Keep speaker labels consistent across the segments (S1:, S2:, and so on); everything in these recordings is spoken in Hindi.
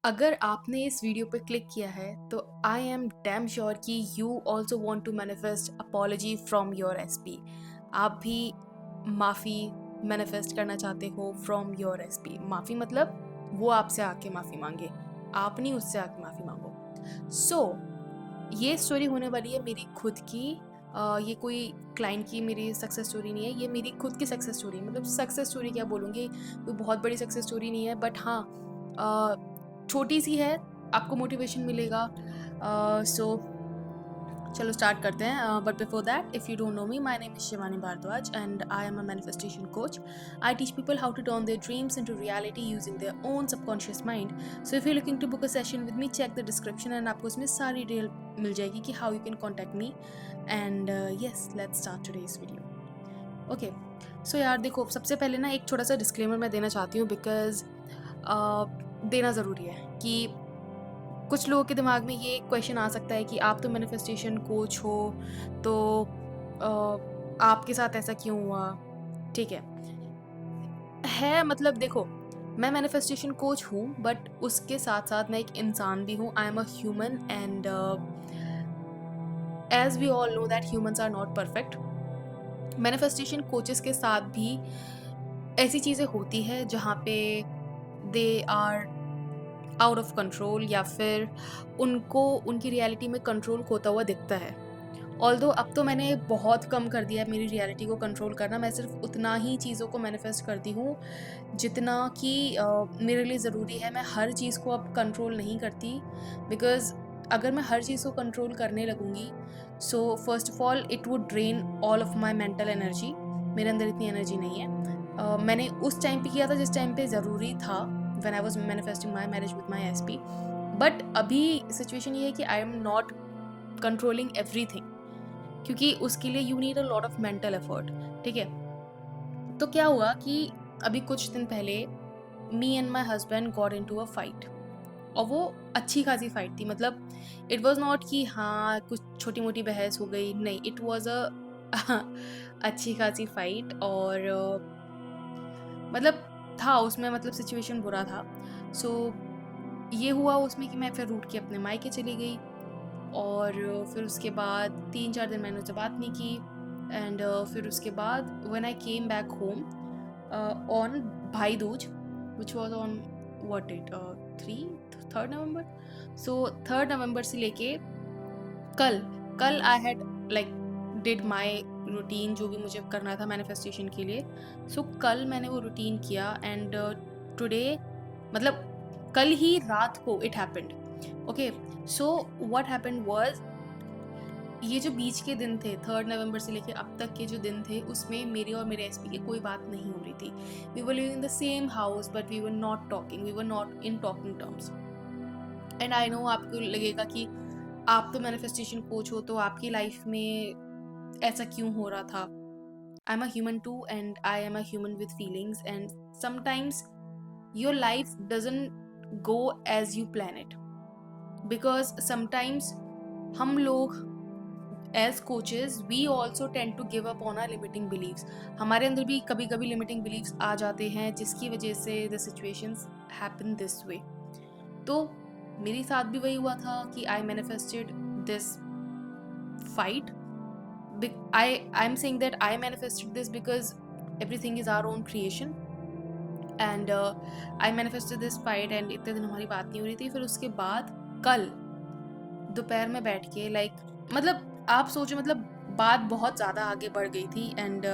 S1: अगर आपने इस वीडियो पे क्लिक किया है तो आई एम डैम श्योर कि you also want to manifest apology from your SP. आप भी माफ़ी मैनिफेस्ट करना चाहते हो फ्रॉम योर एसपी। माफ़ी मतलब वो आपसे आके माफ़ी मांगे, आप नहीं उससे आके माफ़ी मांगो। ये स्टोरी होने वाली है मेरी खुद की। ये कोई क्लाइंट की मेरी सक्सेस स्टोरी नहीं है, ये मेरी खुद की सक्सेस स्टोरी है। मतलब सक्सेस स्टोरी क्या बोलूँगी, कोई बहुत बड़ी सक्सेस स्टोरी नहीं है, बट हाँ छोटी सी है, आपको मोटिवेशन मिलेगा। सो चलो स्टार्ट करते हैं। But before that, if you don't know me, my name is Shivani Bhardwaj and I am a manifestation coach. I teach people how to turn their dreams into reality using their own subconscious mind. So if you looking to book a session with me, check the description and आपको उसमें सारी डिटेल मिल जाएगी कि how you can contact me. And yes, let's start today's video. Okay, सो यार देखो, सबसे पहले ना एक छोटा सा डिस्क्लेमर मैं देना चाहती हूँ, बिकॉज देना ज़रूरी है कि कुछ लोगों के दिमाग में ये क्वेश्चन आ सकता है कि आप तो मैनिफेस्टेशन कोच हो, तो आपके साथ ऐसा क्यों हुआ? ठीक है मतलब देखो, मैं मैनिफेस्टेशन कोच हूँ, बट उसके साथ साथ मैं एक इंसान भी हूँ. I am a human and as we all know that humans are not perfect. Manifestation coaches के साथ भी ऐसी चीज़ें होती है जहाँ पे they are out of control, या फिर उनको उनकी रियलिटी में कंट्रोल खोता हुआ दिखता है. ऑल्दो अब तो मैंने बहुत कम कर दिया है मेरी रियलिटी को कंट्रोल करना. मैं सिर्फ उतना ही चीज़ों को मैनिफेस्ट करती हूँ जितना कि मेरे लिए ज़रूरी है. मैं हर चीज़ को अब कंट्रोल नहीं करती, बिकॉज़ अगर मैं हर चीज़ को कंट्रोल करने लगूँगी, so first of all it would drain all of my mental energy. मेरे अंदर इतनी एनर्जी नहीं है. मैंने उस टाइम पे किया था जिस टाइम पे ज़रूरी था, when I was manifesting my marriage with my SP. But अभी सिचुएशन ये है कि I am not controlling everything, क्योंकि उसके लिए you need a lot of mental effort. ठीक है, तो क्या हुआ कि अभी कुछ दिन पहले me and my husband got into a fight. और वो अच्छी खासी फाइट थी. मतलब इट वाज नॉट कि हाँ कुछ छोटी मोटी बहस हो गई, नहीं, इट वाज अ अच्छी खासी फाइट. और मतलब था उसमें, मतलब सिचुएशन बुरा था. सो ये हुआ उसमें कि मैं फिर रूठ के अपने मायके चली गई, और फिर उसके बाद 3-4 दिन मैंने उससे बात नहीं की. एंड फिर उसके बाद when I came back home on Bhai Dooj, which was on what date, 3 November. So 3 नवंबर से लेके कल कल I had like did my routine, जो भी मुझे करना था मैनिफेस्टेशन के लिए. सो कल मैंने वो रूटीन किया. एंड टुडे, मतलब कल ही रात को it happened. Okay, so what happened was, ये जो बीच के दिन थे 3 नवंबर से लेके अब तक के जो दिन थे, उसमें मेरे और मेरे एसपी की कोई बात नहीं हो रही थी. We were living in the same house but we were not talking, we were not in talking terms. And I know आपको लगेगा कि आप तो मैनिफेस्टेशन कोच हो, तो आपकी लाइफ में ऐसा क्यों हो रहा था. I am a human too and I am a human with feelings. And sometimes your life doesn't go as you plan it, because sometimes हम लोग as coaches we also tend to give up on our limiting beliefs. हमारे अंदर भी कभी कभी लिमिटिंग बिलीव्स आ जाते हैं, जिसकी वजह से the situations happen this way. तो मेरे साथ भी वही हुआ था कि आई manifested this fight. I'm saying that I manifested this because everything is our own creation. And I manifested this fight and इतने दिन हमारी बात नहीं हो रही थी. फिर उसके बाद कल दोपहर में बैठ के मतलब आप सोचो, मतलब बात बहुत ज़्यादा आगे बढ़ गई थी. एंड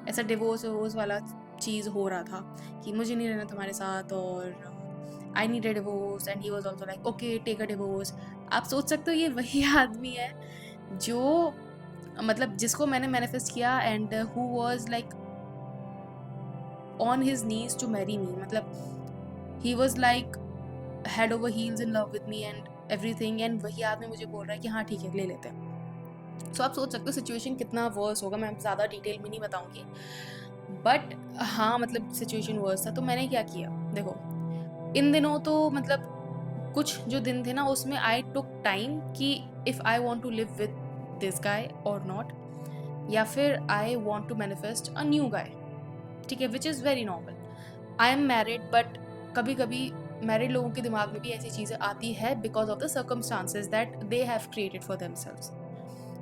S1: ऐसा डिवोर्स वाला चीज़ हो रहा था कि मुझे नहीं रहना तुम्हारे साथ, और I need a divorce. And he was also like okay, take a divorce. आप सोच सकते हो ये वही आदमी है जो, मतलब जिसको मैंने मैनिफेस्ट किया and who was like on his knees to marry me. मतलब he was like head over heels in love with me and everything. And वही आदमी मुझे बोल रहा है कि हाँ ठीक है, ले लेते हैं. सो आप सोच सकते हो सिचुएशन कितना वर्स होगा. मैं ज़्यादा डिटेल में नहीं बताऊंगी, बट हाँ मतलब सिचुएशन वर्स था. तो मैंने क्या किया, देखो इन दिनों तो मतलब कुछ जो दिन थे ना, उसमें आई टुक टाइम कि if I want to live with this guy और नॉट, या फिर I want to manifest a new guy. ठीक है, which is very normal. I am married, but कभी कभी मैरिड लोगों के दिमाग में भी ऐसी चीज़ें आती है because of the circumstances that they have created for themselves.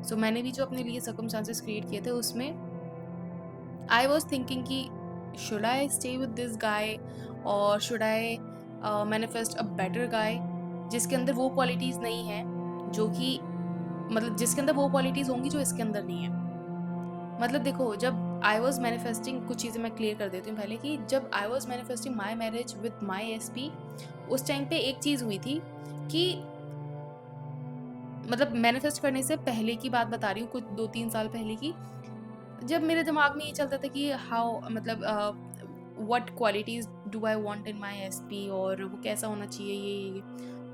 S1: So मैंने भी जो अपने लिए सर्कमस्टांसेस क्रिएट किए थे उसमें आई वॉज थिंकिंग कि should I stay with this guy और should I manifest a better guy जिसके अंदर वो क्वालिटीज़ नहीं है जो कि मतलब जिसके अंदर वो क्वालिटीज़ होंगी जो इसके अंदर नहीं है। मतलब देखो, जब आई वॉज मैनिफेस्टिंग, कुछ चीज़ें मैं क्लियर कर देती हूँ पहले, कि जब I was manifesting my marriage with my SP, उस टाइम पे एक चीज़ हुई थी कि मतलब मैनिफेस्ट करने से पहले की बात बता रही हूँ, कुछ 2-3 साल पहले की, जब मेरे दिमाग में ये चलता था कि हाउ मतलब what qualities do I want in my SP और वो कैसा होना चाहिए ये।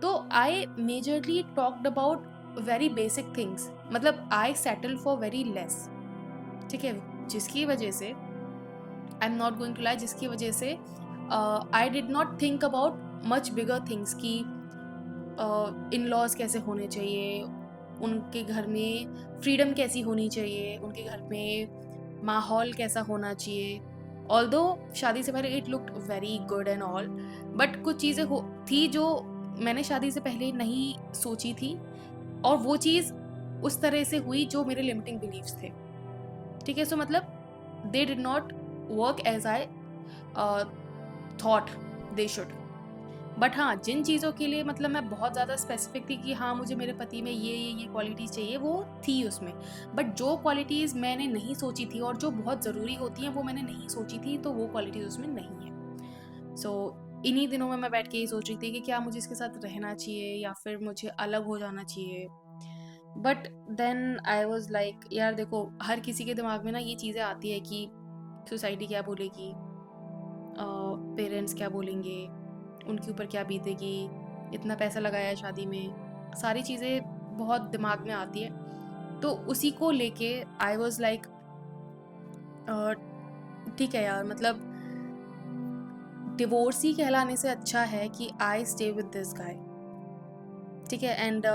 S1: तो I majorly talked about very basic things, मतलब I settle for very less, ठीक है? जिसकी वजह से I am not going to lie, जिसकी वजह से I did not think about much bigger things कि इन लॉज कैसे होने चाहिए, उनके घर में फ्रीडम कैसी होनी चाहिए, उनके घर में माहौल कैसा होना चाहिए। ऑल्दो शादी से पहले it looked very good and all, but कुछ चीज़ें हो थी जो मैंने शादी से पहले नहीं सोची थी, और वो चीज़ उस तरह से हुई जो मेरे लिमिटिंग बिलीव्स थे, ठीक है? सो मतलब they did not work as I thought they should. But हाँ, जिन चीज़ों के लिए मतलब मैं बहुत ज़्यादा स्पेसिफिक थी कि हाँ मुझे मेरे पति में ये क्वालिटीज़ चाहिए, वो थी उसमें। बट जो क्वालिटीज़ मैंने नहीं सोची थी और जो बहुत ज़रूरी होती हैं वो मैंने नहीं सोची थी, तो वो क्वालिटीज़ उसमें नहीं है। सो इन्हीं दिनों में मैं बैठ के ये सोच रही थी कि क्या मुझे इसके साथ रहना चाहिए या फिर मुझे अलग हो जाना चाहिए। But then I was like, यार देखो, हर किसी के दिमाग में ना ये चीज़ें आती है कि सोसाइटी क्या बोलेगी, पेरेंट्स क्या बोलेंगे, उनके ऊपर क्या बीतेगी, इतना पैसा लगाया है शादी में, सारी चीज़ें बहुत दिमाग में आती है। तो उसी को लेके आई वॉज लाइक ठीक है यार, मतलब डिवोर्सी कहलाने से अच्छा है कि आई स्टे विद दिस गाय, ठीक है? एंड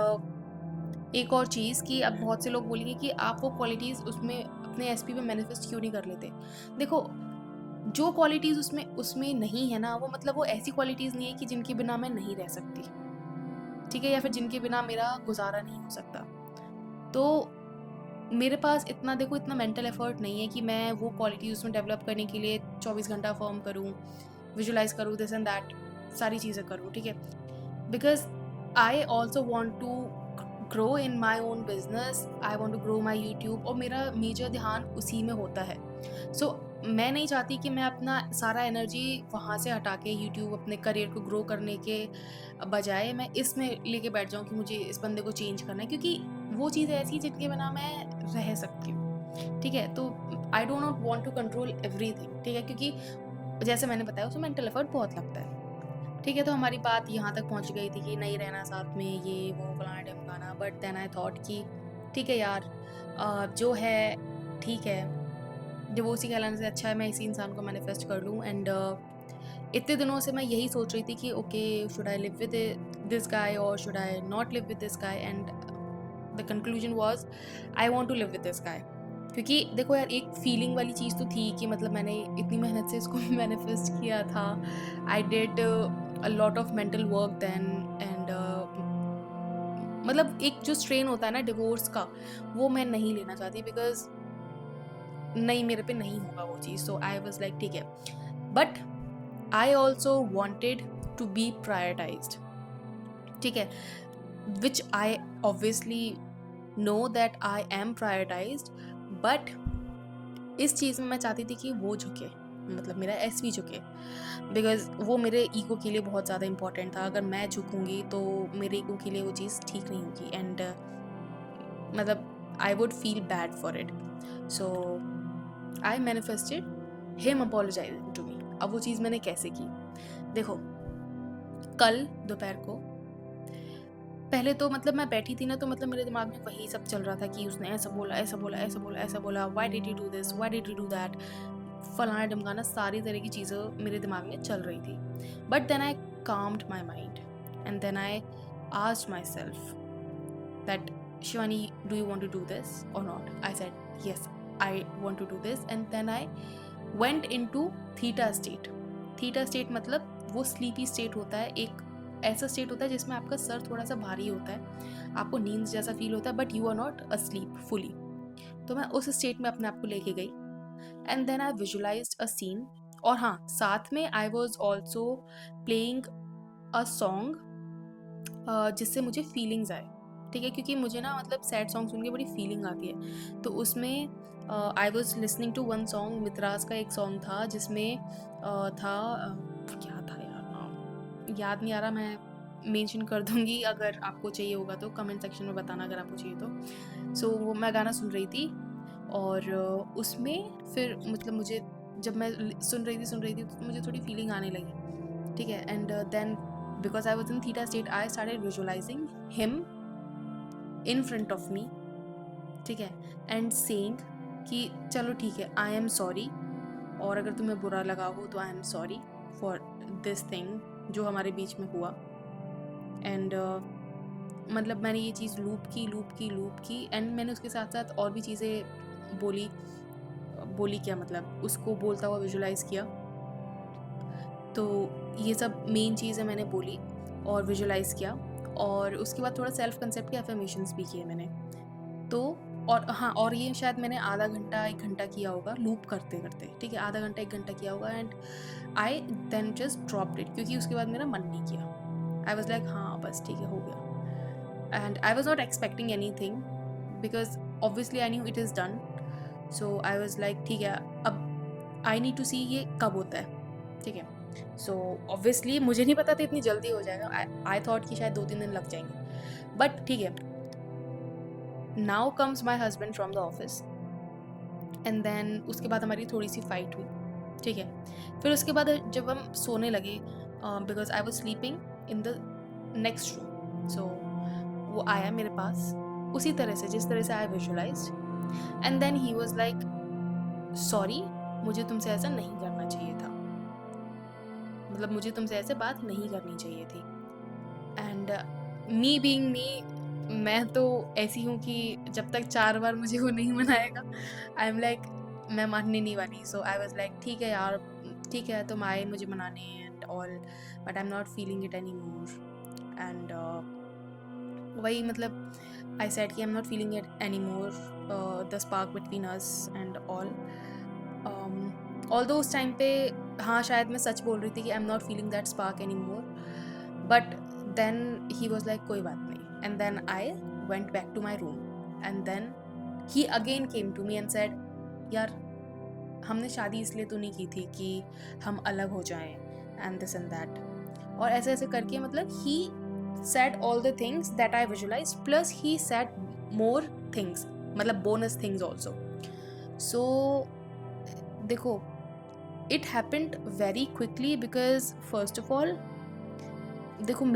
S1: एक और चीज़ कि अब बहुत से लोग बोलेंगे कि आप वो क्वालिटीज़ उसमें अपने एसपी में मैनिफेस्ट क्यों नहीं कर लेते। देखो, जो क्वालिटीज़ उसमें उसमें नहीं है ना, वो मतलब वो ऐसी क्वालिटीज़ नहीं है कि जिनके बिना मैं नहीं रह सकती, ठीक है? या फिर जिनके बिना मेरा गुजारा नहीं हो सकता। तो मेरे पास इतना, देखो, इतना मेंटल एफर्ट नहीं है कि मैं वो क्वालिटीज़ उसमें डेवलप करने के लिए 24 घंटा फॉर्म करूँ, विजुलाइज़ करूँ, दिस एंड दैट, सारी चीज़ें करूँ, ठीक है? Because I also want to grow in my own business, I want to grow my YouTube, और मेरा मेजर ध्यान उसी में होता है। सो मैं नहीं चाहती कि मैं अपना सारा एनर्जी वहाँ से हटा के यूट्यूब, अपने करियर को ग्रो करने के बजाय मैं इसमें लेके बैठ जाऊँ कि मुझे इस बंदे को चेंज करना है, क्योंकि वो चीज़ ऐसी है जिनके बिना मैं रह सकती हूँ, ठीक है? तो I do not want to control everything, ठीक है? क्योंकि जैसे मैंने बताया, उसमें मेंटल एफर्ट बहुत लगता है, ठीक है? तो हमारी बात यहाँ तक पहुँच गई थी कि नहीं रहना साथ में, ये वो फलाना ढिमकाना। बट देन आई थॉट कि ठीक है यार, जो है ठीक है, डिवोर्सी कहलाने से अच्छा है मैं इसी इंसान को मैनिफेस्ट कर लूँ। एंड इतने दिनों से मैं यही सोच रही थी कि okay, should I live with this guy और should I not live with this guy, and the conclusion was I want to live with this guy. क्योंकि देखो यार, एक फीलिंग वाली चीज़ तो थी कि मतलब मैंने इतनी मेहनत से इसको मैनिफेस्ट किया था, I did a lot of mental work then, and मतलब एक जो स्ट्रेन होता है ना डिवोर्स का, वो मैं नहीं लेना चाहती, बिकॉज नहीं, मेरे पे नहीं होगा वो चीज़। सो आई वाज लाइक ठीक है, but I also wanted to be prioritised, ठीक है? Which I obviously know that I am prioritised, but इस चीज़ में मैं चाहती थी कि वो झुके, मतलब मेरा एसपी झुके, बिकॉज वो मेरे ईगो के लिए बहुत ज़्यादा इंपॉर्टेंट था। अगर मैं झुकूंगी तो मेरे ईगो के लिए वो चीज़ ठीक नहीं होगी, एंड मतलब I would feel bad for it. So I manifested him apologizing to me. अब वो चीज़ मैंने कैसे की, देखो, कल दोपहर को, पहले तो मतलब मैं बैठी थी ना, तो मतलब मेरे दिमाग में वही सब चल रहा था कि उसने ऐसा बोला, ऐसा बोला, ऐसा बोला, ऐसा बोला, why did you do this, why did you do that, फलाना ढमकाना, सारी तरह की चीज़ें मेरे दिमाग में चल रही थी। बट देन आई calmed my mind, and then I asked myself that, Shivani, do you want to do this or not? I said yes, I want to do this, and then I went into theta state. Theta state मतलब वो स्लीपी स्टेट होता है, एक ऐसा स्टेट होता है जिसमें आपका सर थोड़ा सा भारी होता है, आपको नींद जैसा फील होता है, but you are not asleep fully. तो मैं उस स्टेट में अपने आप को लेके गई, and then I visualized a scene. और हाँ, साथ में I was also playing a song जिससे मुझे फीलिंग्स आए, ठीक है, क्योंकि मुझे ना मतलब सैड सॉन्ग सुन के बड़ी फीलिंग आती है। तो उसमें I was listening to one song, Mitraz का एक सॉन्ग था जिसमें था क्या था यार, नाम याद नहीं आ रहा, मैं मेंशन कर दूंगी, अगर आपको चाहिए होगा तो कमेंट सेक्शन में बताना अगर आपको चाहिए तो। सो वो मैं गाना सुन रही थी, और उसमें फिर मतलब मुझे, जब मैं सुन रही थी तो मुझे थोड़ी फीलिंग आने लगी, ठीक है। And then because I was in theta state, I started visualizing him in front of me, ठीक है, and saying कि चलो ठीक है, I am sorry, और अगर तुम्हें बुरा लगा हो तो I am sorry for this thing जो हमारे बीच में हुआ। एंड मतलब मैंने ये चीज़ लूप की एंड मैंने उसके साथ साथ और भी चीज़ें बोली क्या मतलब उसको बोलता हुआ विजुलाइज किया। तो ये सब मेन चीज़ें मैंने बोली और विजुलाइज़ किया, और उसके बाद थोड़ा सेल्फ कंसेप्ट के अफर्मेशंस भी किए मैंने। तो और हाँ, और ये शायद मैंने आधा घंटा 1 घंटा किया होगा लूप करते-करते, ठीक है, आधा घंटा 1 घंटा किया होगा, and I then just dropped it, क्योंकि उसके बाद मेरा मन नहीं किया। आई वाज़ लाइक हाँ, बस ठीक है, हो गया। And I was not expecting anything because obviously I knew it is done. So I was like ठीक है, अब आई नीड टू सी ये कब होता है, ठीक है। सो ऑब्वियसली मुझे नहीं पता था इतनी जल्दी हो जाएगा, आई थॉट कि शायद 2-3 दिन लग जाएंगे, बट ठीक है। Now comes my husband from the office, and then उसके बाद हमारी थोड़ी सी फाइट हुई, ठीक है। फिर उसके बाद जब हम सोने लगे, because I was sleeping in the next room, so वो आया मेरे पास उसी तरह से जिस तरह से I visualised, and then he was like sorry, मुझे तुमसे ऐसा नहीं करना चाहिए था, मतलब मुझे तुमसे ऐसे बात नहीं करनी चाहिए थी। एंड मी बीइंग मी, मैं तो ऐसी हूँ कि जब तक 4 बार मुझे वो नहीं मनाएगा, आई एम लाइक मैं मानने नहीं वाली। सो आई वाज लाइक ठीक है यार, ठीक है तुम आए मुझे मनाने and all, but I am not feeling it any more. And वही मतलब आई सेड कि I am not feeling it any more, the spark between us and all. Although उस टाइम पे हाँ शायद मैं सच बोल रही थी कि I am not feeling that spark any more, but then he was like कोई बात नहीं, and then I went back to my room, and then he again came to me and said यार हमने शादी इसलिए तो नहीं की थी कि हम अलग हो जाएं एंड दिस एंड दैट, और ऐसे ऐसे करके मतलब he said all the things that I visualize, plus he said more things, मतलब बोनस थिंग्स ऑल्सो। सो देखो, it happened very quickly because first of all देखो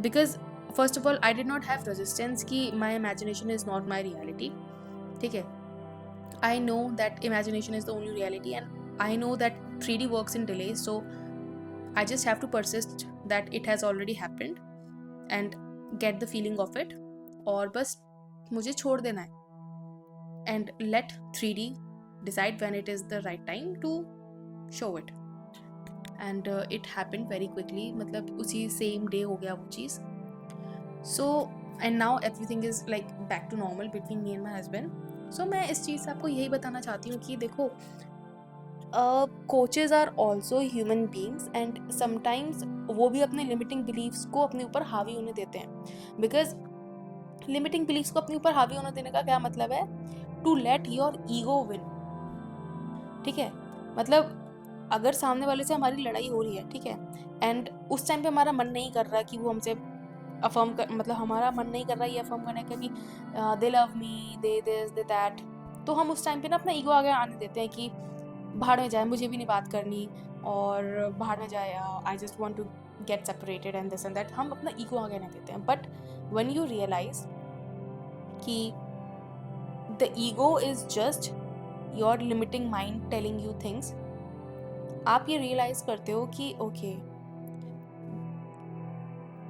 S1: because first of all I did not have resistance कि my imagination is not my reality, ठीक है। I know that imagination is the only reality, and I know that 3D works in delay, so I just have to persist that it has already happened and get the feeling of it, और बस मुझे छोड़ देना है and let 3D decide when it is the right time to show it, and it happened very quickly, मतलब उसी same day हो गया वो चीज़। So and now everything is like back to normal between me and my husband. So मैं इस चीज़ से आपको यही बताना चाहती हूँ कि देखो coaches are also human beings and sometimes वो भी अपने limiting beliefs को अपने ऊपर हावी होने देते हैं, because limiting beliefs को अपने ऊपर हावी होने देने का क्या मतलब है, to let your ego win, ठीक है। मतलब अगर सामने वाले से हमारी लड़ाई हो रही है, ठीक है, एंड उस टाइम पे हमारा मन नहीं कर रहा कि वो हमसे अफर्म कर, मतलब हमारा मन नहीं कर रहा ये अफर्म करने का कि दे love me, they this they that, तो हम उस टाइम पे ना अपना ईगो आगे आने देते हैं कि बाहर में जाए, मुझे भी नहीं बात करनी, और बाहर में जाए, I just want to get separated and this and that, हम अपना ईगो आगे आने देते हैं। बट व्हेन यू रियलाइज कि the ego is just your limiting mind telling you things, आप ये रियलाइज करते हो कि okay,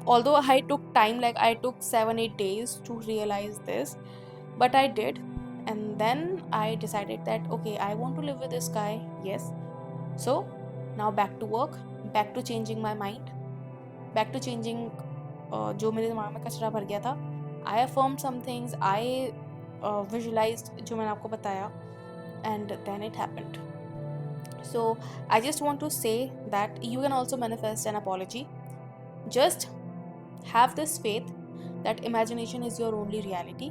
S1: although I took time, like I took 7-8 days to realize this, but I did, and then I decided that okay, I want to live with this guy, yes, so now back to work, back to changing my mind, back to changing जो मेरे दिमाग में कचरा भर गया था. I affirm some things, I visualized जो मैंने आपको बताया, and then it happened. So I just want to say that you can also manifest an apology. Just have this faith that imagination is your only reality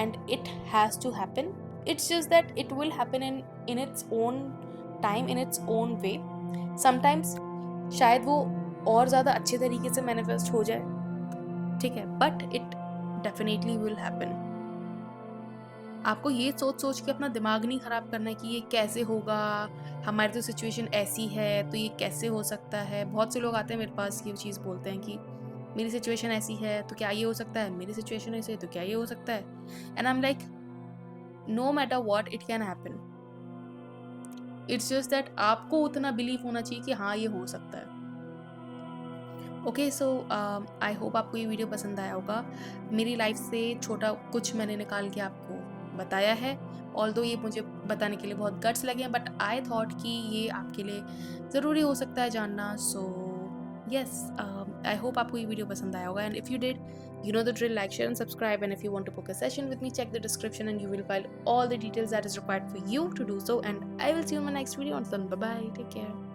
S1: and it has to happen. It's just that it will happen in its own time, in its own way. Sometimes शायद वो और ज़्यादा अच्छे तरीके से मैनिफेस्ट हो जाए, ठीक है, but it definitely will happen. आपको ये सोच सोच के अपना दिमाग नहीं ख़राब करना है कि ये कैसे होगा, हमारी तो सिचुएशन ऐसी है तो ये कैसे हो सकता है. बहुत से लोग आते हैं मेरे पास, ये चीज़ बोलते हैं कि मेरी सिचुएशन ऐसी है तो क्या ये हो सकता है, मेरी सिचुएशन ऐसी है तो क्या ये हो सकता है. And I am like, no matter what, it can happen. It's just that आपको उतना बिलीव होना चाहिए कि हाँ ये हो सकता है. ओके, सो आई होप आपको ये वीडियो पसंद आया होगा. मेरी लाइफ से छोटा कुछ मैंने निकाल के आपको बताया है. ऑल्दो ये मुझे बताने के लिए बहुत गट्स लगे हैं, बट आई थॉट कि ये आपके लिए ज़रूरी हो सकता है जानना. सो यस, आई होप आपको ये वीडियो पसंद आया होगा. And if you did, you know the drill, like, share and subscribe. And if you want to book a session with me, check the description and you will find all the details that is required for you to do so. And I will see you in my next video. Until then, bye bye, take care.